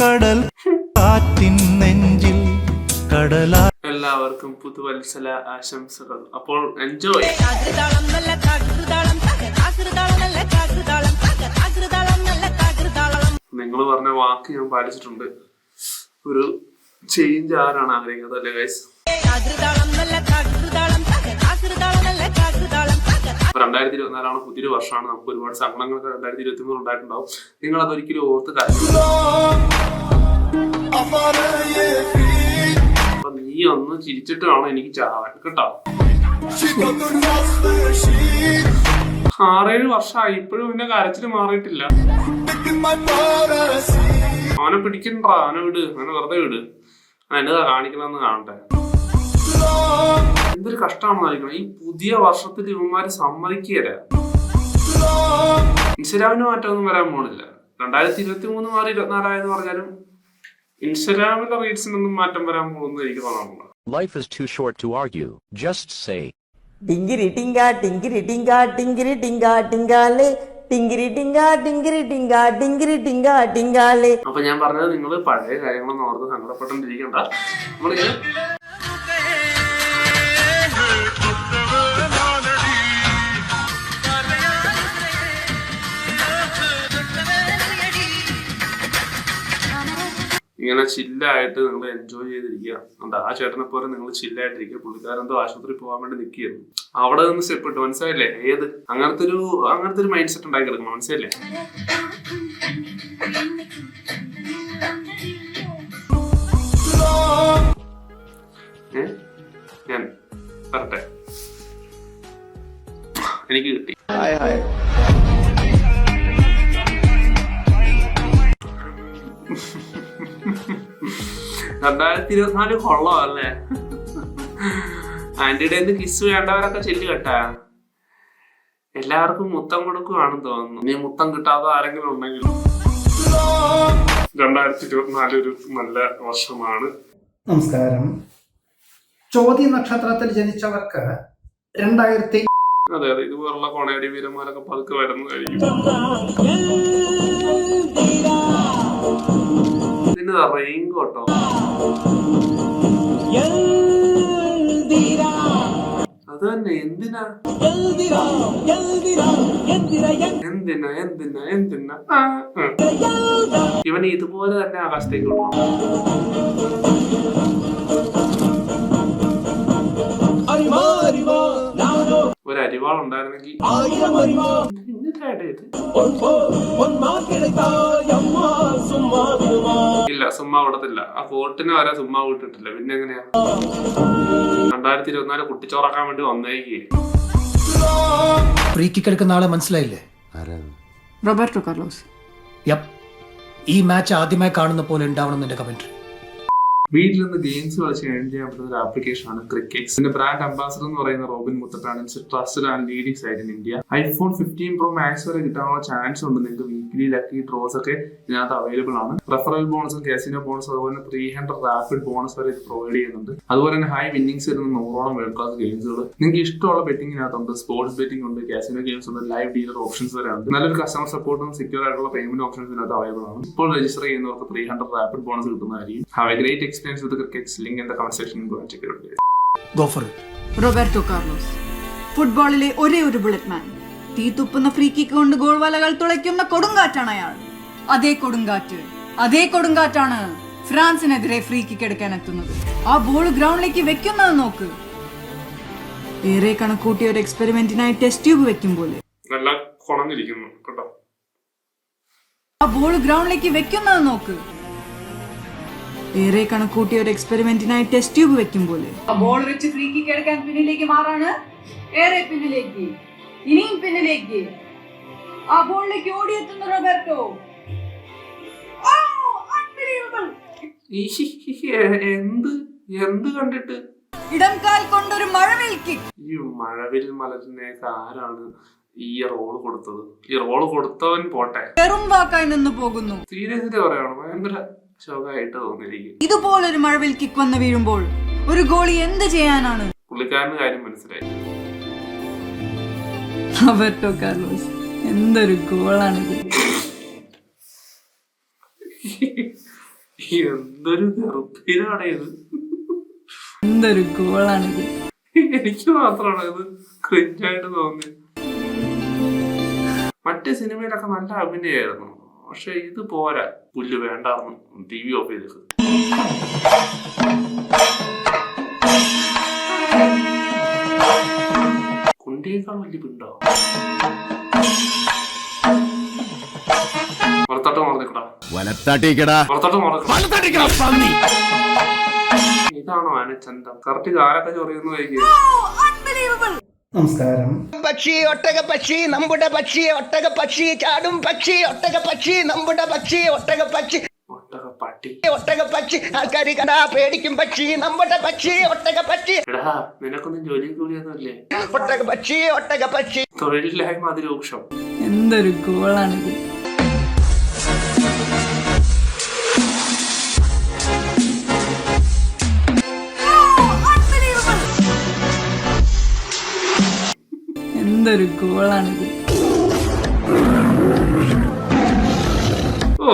കടൽ കാറ്റിൻ നെഞ്ചിൽ കടലാ. എല്ലാവർക്കും പുതുവത്സര ആശംസകൾ. അപ്പോൾ എൻജോയ്. നിങ്ങൾ പറഞ്ഞ വാക്ക് ഞാൻ പാലിച്ചിട്ടുണ്ട്. ഒരു ചേഞ്ച് ആരാണ് ആഗ്രഹിക്കുന്നത് അല്ലേ ഗൈസ്? 2024 പുതിയൊരു വർഷമാണ്. നമുക്ക് ഒരുപാട് സങ്കടങ്ങളൊക്കെ 2023 ഉണ്ടായിട്ടുണ്ടാവും. നിങ്ങൾ അതൊരിക്കലും ഓർത്ത് കാര്യമില്ല. അപ്പൊ നീ ഒന്ന് ചിരിച്ചിട്ട് വേണം എനിക്ക് ചാവാൻ കേട്ടോ. 6-7 വർഷമായി ഇപ്പോഴും പിന്നെ കരച്ചില് മാറിയിട്ടില്ല. അവനെ പിടിക്കണ്ട, അവനെ വിട്, അവനെ വെറുതെ വിട്. എന്നതാ കാണിക്കണമെന്ന് കാണട്ടെ. എന്തൊരു കഷ്ടമാണെന്ന് ആയിരിക്കണം. ഈ പുതിയ വർഷത്തിൽ ഇവന്മാര് സമ്മതിക്കുകയല്ല. ഇൻസ്റ്റഗ്രാമിന് മാറ്റമൊന്നും വരാൻ പോണില്ല. 2023 മാറി 24 ആയെന്ന് പറഞ്ഞാലും ഇൻസ്റ്റഗ്രാമിലെ റീൽസിനൊന്നും മാറ്റം വരാൻ പോകുന്നു എനിക്ക് തോന്നുന്നില്ല. Life is too short to argue. Just say. ടിങ്കിരി ടിങ്ക ടിങ്കിരി ടിങ്ക ടിങ്കിരി ടിങ്ക ടിങ്കാലേ ടിങ്കിരി ടിങ്ക ടിങ്കിരി ടിങ്ക ടിങ്കിരി ടിങ്ക ടിങ്കാലേ. അപ്പൊ ഞാൻ പറഞ്ഞത് നിങ്ങൾ പഴയ കാര്യങ്ങളൊന്നും ഓർത്ത് സങ്കടപ്പെട്ടിരിക്കണ്ട. നമ്മളിങ്ങനെ ഇങ്ങനെ ചില്ലായിട്ട് നിങ്ങൾ എൻജോയ് ചെയ്തിരിക്കുക. ആ ചേട്ടനെ പോലെ നിങ്ങൾ ചില്ലായിട്ടിരിക്കുക. പുള്ളിക്കാരൻ എന്തോ ആശുപത്രി പോകാൻ വേണ്ടി നിൽക്കുകയായിരുന്നു. അവിടെ നിന്ന് സ്റ്റെപ്പ് ഇട്ടു. മനസ്സിലായില്ലേ? ഏത് അങ്ങനത്തെ ഒരു മൈൻഡ് സെറ്റ് ഉണ്ടാക്കി എടുക്കണം. മനസ്സിലായില്ലേ? ഞാൻ പറട്ടെ, എനിക്ക് കിട്ടി. 2024 കൊള്ളോ അല്ലേ? ആന്റിയുടെ കിസ് വേണ്ടവരൊക്കെ ചെല്ലു കേട്ടാ. എല്ലാവർക്കും മുത്തം കൊടുക്കുകയാണെന്ന് തോന്നുന്നു. നീ മുത്തം കിട്ടാതെ ആരെങ്കിലും ഉണ്ടെങ്കിൽ 2024 ഒരു നല്ല വർഷമാണ്. നമസ്കാരം. ചോതി നക്ഷത്രത്തിൽ ജനിച്ചവർക്ക് 2000 അതെ അതെ, ഇതുപോലുള്ള കോണേടി വീരന്മാരൊക്കെ പതുക്കെ വരുന്നതായിരിക്കും. ഇതിന് റെയിൻ കോട്ടോ അത് തന്നെ. എന്തിനാ എന്തിനാ എന്തിനാ എന്തിനാ ഇവന് ഇതുപോലെ തന്നെ ആകാശത്തേക്ക് കൊണ്ടുപോകണം. ഒരു അരിവാൾ ഉണ്ടായിരുന്നെങ്കിൽ ഇല്ല, സുമ്മാ വിടത്തില്ല. ആ കോട്ടിന് വരെ സുമ്മാ വിട്ടിട്ടില്ല. പിന്നെ എങ്ങനെയാ 2024 കുട്ടിച്ചോറാക്കാൻ വേണ്ടി വന്നേക്ക്. ഫ്രീ കിക്ക് എടുക്കുന്ന ആളെ മനസ്സിലായില്ലേ? Roberto Carlos. ഈ മാച്ച് ആദ്യമായി കാണുന്ന പോലെ ഉണ്ടാവണം എന്റെ കമന്ററി. വീട്ടിൽ നിന്ന് ഗെയിംസ് കളിച്ച് ഏൺ ചെയ്യാൻ പറ്റുന്ന ഒരു ആപ്ലിക്കേഷനാണ് ക്രിക്കറ്റ്. ഇതിന്റെ ബ്രാൻഡ് അംബാസഡർ എന്ന് പറയുന്ന റോബിൻ മുത്തപ്പാണ്. It's trusted and leading site in India. iPhone 15 Pro Max വരെ കിട്ടാനുള്ള ചാൻസ് ഉണ്ട്. നിങ്ങൾക്ക് വീക്ക്ലി ലക്കി ഡ്രോസ് ഒക്കെ ഇതിനകത്ത് അവൈലബിൾ ആണ്. റെഫറൽ ബോണസും കാസിനോ ബോണസും അതുപോലെ 300 റാപ്പിഡ് ബോണസ് വരെ ഇത് പ്രൊവൈഡ് ചെയ്യുന്നുണ്ട്. അതുപോലെ തന്നെ ഹൈ വിന്നിംഗ്സ് വരുന്ന 100ഓളം വേൾഡ് ക്ലാസ് ഗെയിംസുകൾ നിങ്ങൾക്ക് ഇഷ്ടമുള്ള ബെറ്റിംഗിനകത്തുണ്ട്. സ്പോർട്സ് ബെറ്റിംഗ് ഉണ്ട്, കാസിനോ ഗെയിംസ് ഉണ്ട്, ലൈവ് ഡീലർ ഓപ്ഷൻസ് വരെ ഉണ്ട്. നല്ലൊരു കസ്റ്റമർ സപ്പോർട്ടും സെക്യൂർ ആയിട്ടുള്ള പേയ്മെന്റ് ഓപ്ഷൻസ് ഇതിനകത്ത് അവൈലബിൾ ആണ്. ഇപ്പോൾ രജിസ്റ്റർ ചെയ്യുന്നവർക്ക് 300 റാപ്പിഡ് ബോണസ് കിട്ടുന്നതായിരിക്കും. Have A great experience with the cricket. Link in the comment section. Go and check it out. Go for it. Roberto Carlos. ഫുട്ബോളിലെ ഒരേ ഒരു ബുള്ളറ്റ് മാൻ. തീ തുപ്പുന്ന ഫ്രീ കിക്ക് കൊണ്ട് ഗോൾ വലകൾ തുളയ്ക്കുന്ന കൊടുങ്കാറ്റാണ് അയാൾ. അതേ കൊടുങ്കാറ്റാണ് ഫ്രാൻസിനെതിരെ ഫ്രീ കിക്ക് എടുക്കാൻ എത്തുന്നത്. ആ ബോൾ ഗ്രൗണ്ടിലേക്ക് വെക്കുന്നത് നോക്ക്. ഏറെ കണക്കൂട്ടിയ ഒരു എക്സ്പെരിമെന്റിനായി ടെസ്റ്റ് ട്യൂബ് വെക്കും പോലെ. നല്ല കൊണഞ്ഞിരിക്കുന്നു കേട്ടോ. ആ ബോൾ ഗ്രൗണ്ടിലേക്ക് വെക്കുന്നത് നോക്ക്. ഏറെ കണക്കൂട്ടിയ ഒരു എക്സ്പെരിമെന്റിനായി ടെസ്റ്റ് ട്യൂബ് വെക്കും പോലെ. ആ ബോൾ വെച്ച് ഫ്രീ കിക്ക് എടുക്കാൻ പിന്നിലേക്ക് മാറാണ്. ഏറെ പിന്നിലേക്ക്, ഇനിയും പിന്നിലേക്ക്. ആ ബോളിലേക്ക് ഓടിയെത്തുന്ന റോബർട്ടോ. എന്ത് കണ്ടിട്ട് ഇടം കാൽ കൊണ്ടൊരു മഴവിൽ കിക്ക്. ഈ മഴവിൽ മലരിനേക്ക് ആരാണ് ഈ റോള് കൊടുത്തത്? ഈ റോള് കൊടുത്തവൻ പോട്ടെ, വെറും വാക്കായി നിന്ന് പോകുന്നു. സീരിയസ്ലി പറയണം, ഭയങ്കര ശോകമായിട്ട് തോന്നിയിരിക്കും. ഇതുപോലൊരു മഴവിൽ കിക്ക് വന്ന് വീഴുമ്പോൾ ഒരു ഗോളി എന്ത് ചെയ്യാനാണ്? പുള്ളിക്കാരന് കാര്യം മനസ്സിലായി. റോബർട്ടോ കാർലോസ്, എന്തൊരു ഗോളാണിത്. എന്തൊരു ഗർഭീരാണ് ഇത്. എന്തൊരു ഗോളാണിത്. എനിക്ക് മാത്രമാണ് ഇത് ക്രിഞ്ചായിട്ട് തോന്നി. മറ്റേ സിനിമയിലൊക്കെ നല്ല അഭിനയമായിരുന്നു, പക്ഷെ ഇത് പോരാ. പുല്ല് വേണ്ടായിരുന്നു. TV ഓഫ് ചെയ്തത്. കുണ്ടിയേക്കാൾ വലിയ പിണ്ടോ? പുറത്തോട്ട് മറന്നിക്കടാ. ഇതാണോ ആനച്ചന്തം? കറക്റ്റ് കാലൊക്കെ ചൊറിയുന്നു വൈകി. നമസ്കാരം. പക്ഷി ഒട്ടക പക്ഷി നമ്മുടെ പക്ഷി ഒട്ടക പക്ഷി ചാടും പക്ഷി ഒട്ടക പക്ഷി നമ്മുടെ പക്ഷി ഒട്ടക പക്ഷി ഒട്ടകപ്പട്ടി. ഒട്ടക പക്ഷി ആൾക്കാർ കണ്ടാ പേടിക്കും പക്ഷി നമ്മുടെ പക്ഷി ഒട്ടക പക്ഷി. എടാ, നിനക്കൊന്നും ജോലി കൂലിയൊന്നുമില്ലേ? ഒട്ടക പക്ഷി ഒട്ടക പക്ഷി. തൊഴിലില്ലായ്മ അതിരൂക്ഷം. എന്തൊരു ഗോളാണിത്. എന്തൊരു ഗോളാണിത്. ഓ,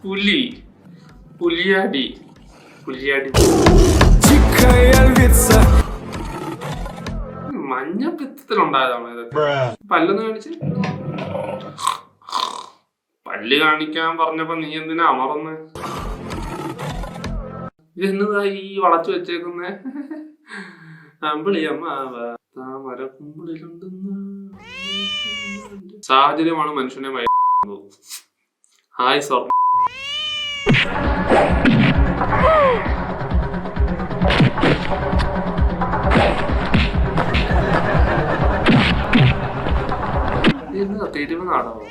പുലിയാടി. മഞ്ഞപ്പിത്തത്തിലുണ്ടായതാണോ ഇതൊക്കെ? പല്ലൊന്ന് കാണിച്ച്. പല്ല് കാണിക്കാൻ പറഞ്ഞപ്പോ നീ എന്തിനാ അമർന്ന്? ഇതെന്നതാ ഈ വളച്ചു വെച്ചേക്കുന്നേ? സാഹചര്യമാണ് മനുഷ്യനെ ഹായ് സ്വർണ്ണ. തെരുവ് നാടകമോ?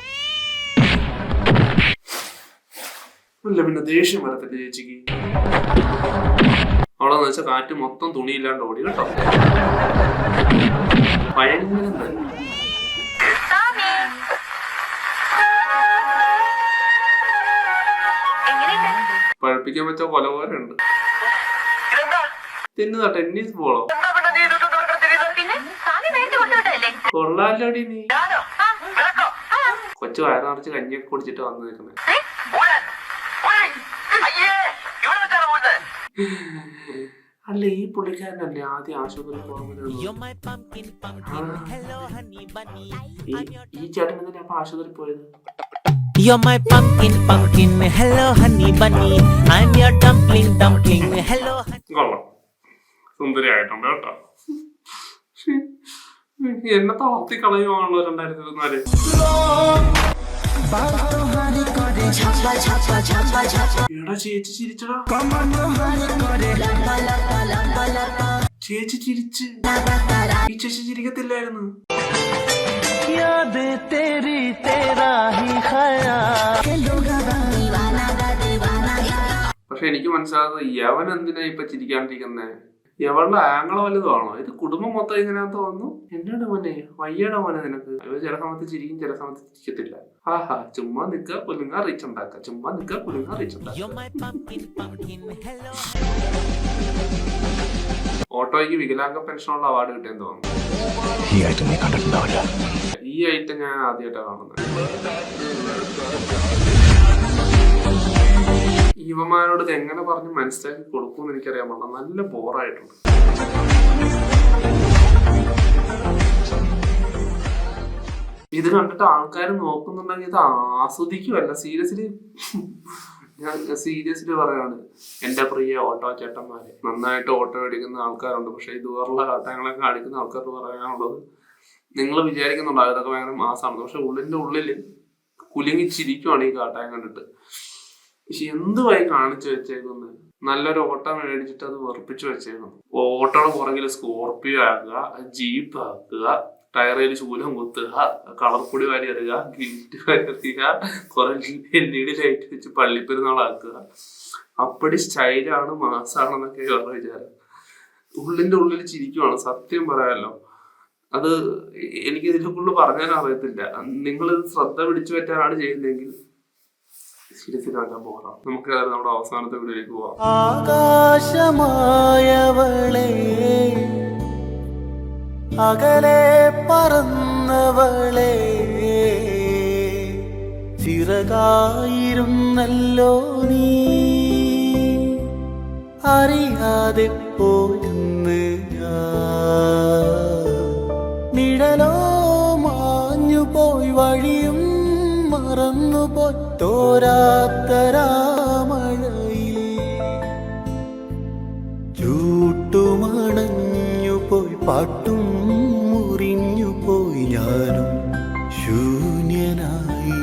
അല്ല, പിന്നെ ദേഷ്യം വരത്തില്ല ചേച്ചിക്ക്? അവളെന്ന് വെച്ചാൽ കാറ്റ് മൊത്തം തുണിയില്ലാണ്ട് ഓടി കേട്ടോ. ഭയങ്കര പഴപ്പിക്കാൻ വെച്ച കൊല പോലെ ഉണ്ട്. തിന്നതാ ടെന്നീസ് ബോളോ? കൊള്ളാലോടി നീ. കൊച്ചു വയറ് നിറച്ച് കഞ്ഞിയൊക്കെ കുടിച്ചിട്ട് വന്നു നിൽക്കുന്നത്. അല്ല, ഈ പുള്ളിക്കാരനല്ലേ ആദ്യം ആശുപത്രിയിൽ പോകുന്നത്? ഈ ചേട്ടൻ എന്തിനാ അപ്പൊ ആശുപത്രി പോയത്? You're my pumpkin, pumpkin, hello honey bunny. I'm your dumpling, dumpling, hello honey. കൊള്ളാം, സുന്ദരിയായിട്ടുണ്ട് കേട്ടോ. എന്നെ താർത്തി കളയുവാണല്ലോ 2024. എടാ, ചേച്ചി ചിരിച്ചടാ. ചേച്ചി ചിരിച്ച്. ഈ ചേച്ചി ചിരിക്കത്തില്ലായിരുന്നു. പക്ഷെ എനിക്ക് മനസ്സിലാകുന്നത് യവൻ എന്തിനാ ഇപ്പൊ ചിരിക്കാണ്ടിരിക്കുന്നേ? യവളുടെ ആംഗിള് വലുതാണോ? ഇത് കുടുംബം മൊത്തം ഇങ്ങനെയാന്ന് തോന്നുന്നു. എന്നോട് മോനെ, വയ്യട മോനെ നിനക്ക്. അവര് ചില സമയത്ത് ചിരിക്കും, ചില സമയത്ത് ചിരിക്കത്തില്ല. ആഹാ, ചുമ്മാ നിക്ക പുലുങ്ങ റീച്ച് ഉണ്ടാക്ക, ചുമ്മാ നിക്ക പുലുങ്ങ റീച്ച് ഉണ്ടാക്ക. ഓട്ടോയ്ക്ക് വികലാംഗ പെൻഷനുള്ള അവാർഡ് കിട്ടിയെന്ന് തോന്നുന്നു. ഈ ഐറ്റം ഞാൻ ആദ്യമായിട്ടാണ് കാണുന്നത്. ഇവന്മാരോട് ഇത് എങ്ങനെ പറഞ്ഞ് മനസ്സിലാക്കി കൊടുക്കുമെന്ന് എനിക്കറിയാൻ പാടില്ല. നല്ല ബോറായിട്ടുണ്ട്. ഇത് കണ്ടിട്ട് ആൾക്കാർ നോക്കുന്നുണ്ടെങ്കിൽ ഇത് ആസ്വദിക്കുമല്ല, ഞാൻ സീരിയസ്ലി പറയാണ്. എന്റെ പ്രിയ ഓട്ടോ ചേട്ടന്മാരെ, നന്നായിട്ട് ഓട്ടോ എടുക്കുന്ന ആൾക്കാരുണ്ട്, പക്ഷെ ഇതുപോലുള്ള കാട്ടങ്ങളൊക്കെ കാണിക്കുന്ന ആൾക്കാർക്ക് പറയാനുള്ളത്, നിങ്ങൾ വിചാരിക്കുന്നുണ്ടാവും ഇതൊക്കെ ഭയങ്കര മാസമാണ്, പക്ഷെ ഉള്ളിന്റെ ഉള്ളില് കുലുങ്ങിച്ചിരിക്കുവാണ് ഈ കാട്ടായം കണ്ടിട്ട്. പക്ഷെ എന്തുവായി കാണിച്ചു വെച്ചേക്കുന്നത്? നല്ലൊരു ഓട്ടോ മേടിച്ചിട്ട് അത് വെറുപ്പിച്ചു വെച്ചേക്കുന്നു. ഓട്ടോയുടെ പുറകിൽ സ്കോർപ്പിയോ ആക്കുക, ജീപ്പ് ആക്കുക, ടയറിൽ ശൂലം കുത്തുക, കളർപ്പൊടി വാരി എറിയുക, ഗിൽറ്റ് വാരി എറിയുക, കുറെ LED ലൈറ്റ് വെച്ച് പള്ളിപ്പെരുന്നാളാക്കുക. അപ്പടി സ്റ്റൈലാണ്, മാസാണെന്നൊക്കെ അവരുടെ വിചാരം. ഉള്ളിന്റെ ഉള്ളിൽ ചിരിക്കുവാണ്, സത്യം പറയാമല്ലോ. അത് എനിക്ക് ഇതിനെക്കുള്ള പറഞ്ഞാൽ അറിയത്തില്ല. നിങ്ങളിത് ശ്രദ്ധ പിടിച്ചു പറ്റാനാണ് ചെയ്യുന്നതെങ്കിൽ സീരിയസ്ലി കാണാൻ പോകാം. നമുക്ക് നമ്മുടെ അവസാനത്തെ വീഡിയോയിലേക്ക് പോവാം. ആകാശമായവളെ, അകലെ പറന്നവളെ, ചിറകായിരുന്നല്ലോ നീ. അറിയാതെ പോയെന്ന് നിഴലോ മാഞ്ഞു പോയി വഴിയും മറന്നുപോയി തോരാത്തരാമഴയിൽ ചൂട്ടുമണഞ്ഞു പോയി പാട്ടും മുറിഞ്ഞു പോയി ഞാനും ശൂന്യനായി.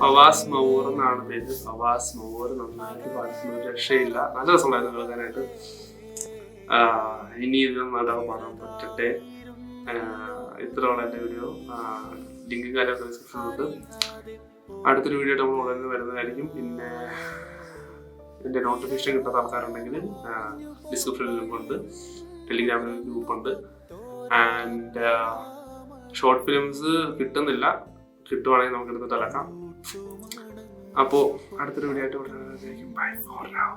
ഫവാസ് മൗർ എന്നാണ് പേര്. ഫവാസ് മൗർ നന്നായിട്ട് പാടുന്ന ഒരു രക്ഷയില്ല. നല്ല രസമുണ്ടായിരുന്നു കേൾക്കാനായിട്ട്. ഇനി ഇത് നല്ലത് പാടാൻ പറ്റട്ടെ. ഇത്രയുള്ള എൻ്റെ വീഡിയോ. ലിങ്ക് കാര്യം ഡിസ്ക്രിപ്ഷനിലുണ്ട്. അടുത്തൊരു വീഡിയോ നമ്മൾ ഉടനെ വരുന്നതായിരിക്കും. പിന്നെ എൻ്റെ നോട്ടിഫിക്കേഷൻ കിട്ടാത്ത ആൾക്കാരുണ്ടെങ്കിൽ ഡിസ്ക്രിപ്ഷനിൽ ലിങ്കുണ്ട്. ടെലിഗ്രാമിൽ ഗ്രൂപ്പുണ്ട്. ആൻഡ് ഷോർട്ട് ഫിലിംസ് കിട്ടുന്നില്ല. കിട്ടുവാണെങ്കിൽ നമുക്ക് എടുത്തിട്ട് അലക്കാം. അപ്പോൾ അടുത്തൊരു വീഡിയോ ആയിട്ട് വരുന്നതായിരിക്കും. Bye for now.